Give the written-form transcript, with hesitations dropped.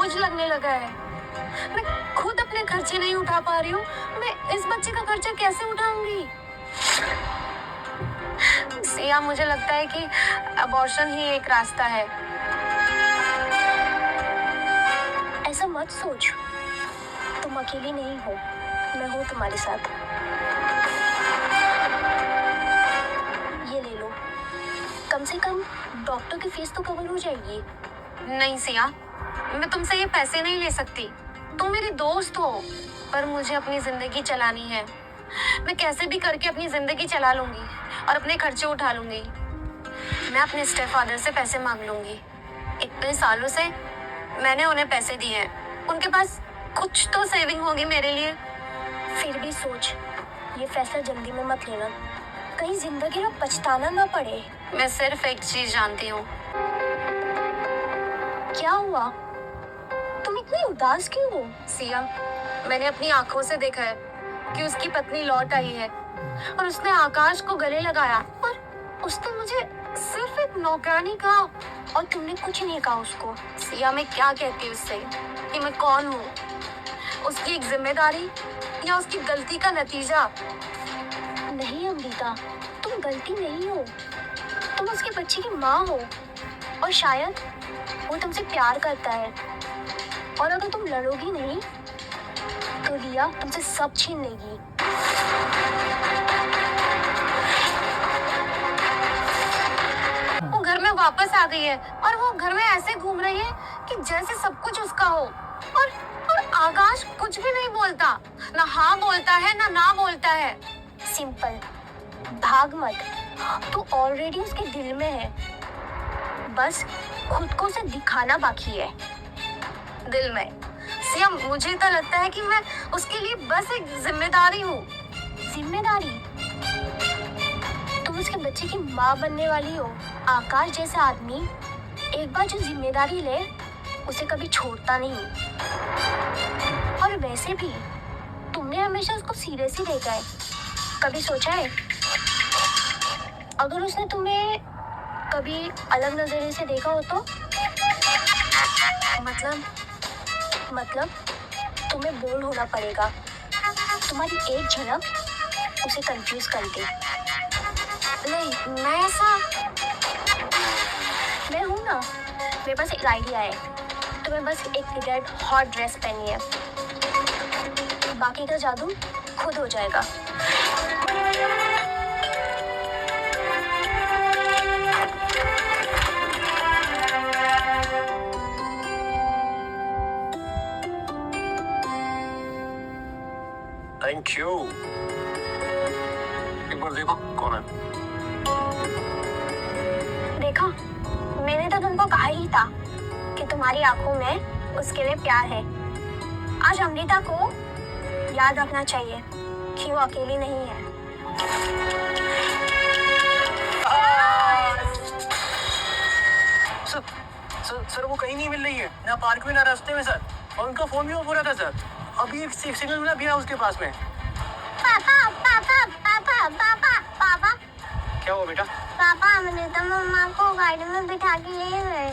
बोझ लगने लगा है। मैं खुद अपने खर्चे नहीं उठा पा रही हूँ, मैं इस बच्चे का खर्चा कैसे उठाऊंगी? सिया, मुझे लगता है कि अबॉर्शन ही एक रास्ता है। ऐसा मत सोच, तुम अकेली नहीं हो, मैं हूँ तुम्हारे साथ। ये ले लो, कम से कम डॉक्टर की फीस तो कवर हो जाएगी। नहीं सिया, मैं तुमसे ये पैसे नहीं ले सकती। तुम मेरी दोस्त हो, पर मुझे अपनी जिंदगी चलानी है। मैं कैसे भी करके अपनी जिंदगी चला लूंगी और अपने खर्चे उठा लूंगी। मैं अपने स्टेप फादर से पैसे मांग लूंगी। इतने सालों से मैंने उन्हें पैसे दिए हैं, उनके पास कुछ तो सेविंग होगी मेरे लिए। फिर भी सोच, ये फैसला जल्दी में मत लेना, कहीं जिंदगी में पछताना ना पड़े। मैं सिर्फ एक चीज जानती हूँ। क्या हुआ? तुम इतनी उदास क्यों हो? सिया, मैंने अपनी आंखों से देखा है कि उसकी पत्नी लौट आई है और उसने आकाश को गले लगाया, और उसने मुझे सिर्फ एक नौकरानी कहा और तुमने कुछ नहीं कहा उसको। सिया, मैं क्या कहती उससे कि मैं कौन हूँ? उसकी एक जिम्मेदारी या उसकी गलती का नतीजा? नहीं अमृता, तुम गलती नहीं हो, तुम उसके बच्चे की माँ हो, और शायद वो तुमसे प्यार करता है। और अगर तुम लड़ोगी नहीं तो रिया तुमसे सब छीन लेगी। वो घर में वापस आ गई है और वो घर में ऐसे घूम रही है कि जैसे सब कुछ उसका हो। और आकाश कुछ भी नहीं बोलता, ना हाँ बोलता है ना बोलता है। सिंपल, भाग मत, तू ऑलरेडी उसके दिल में है, बस खुद को उसे दिखाना बाकी है। दिल में? सिया, मुझे तो लगता है कि मैं उसके लिए बस एक जिम्मेदारी हूँ। जिम्मेदारी? तुम उसके बच्चे की माँ बनने वाली हो। आकाश जैसा आदमी एक बार जो जिम्मेदारी ले उसे कभी छोड़ता नहीं। और वैसे भी तुमने हमेशा उसको सीरियस ही देखा है, कभी सोचा है अगर उसने तुम्हें कभी अलग नजरिए से देखा हो तो? मतलब तुम्हें बोल्ड होना पड़ेगा, तुम्हारी एक झलक उसे कंफ्यूज कर दे। नहीं, मैं ऐसा। मैं हूँ ना, मेरे पास एक आइडिया है। तुम्हें बस एक रेड हॉट ड्रेस पहनी है, बाकी का जादू खुद हो जाएगा। Thank you. एक बार देखो कौन है। देखा, मैंने तो तुमको कहा ही था कि तुम्हारी आंखों में उसके लिए प्यार है। आज अमृता को याद रखना चाहिए कि वो अकेली नहीं है। सर वो कहीं नहीं मिल रही है, ना पार्क में ना रास्ते में सर, और उनका फोन भी ऑफ हो रहा था सर। अभी एक सिग्नल मिला भी उसके पास में। पापा पापा पापा पापा पापा। क्या हुआ बेटा? पापा, अमृता मम्मा को गाड़ी में बिठा के ले गए।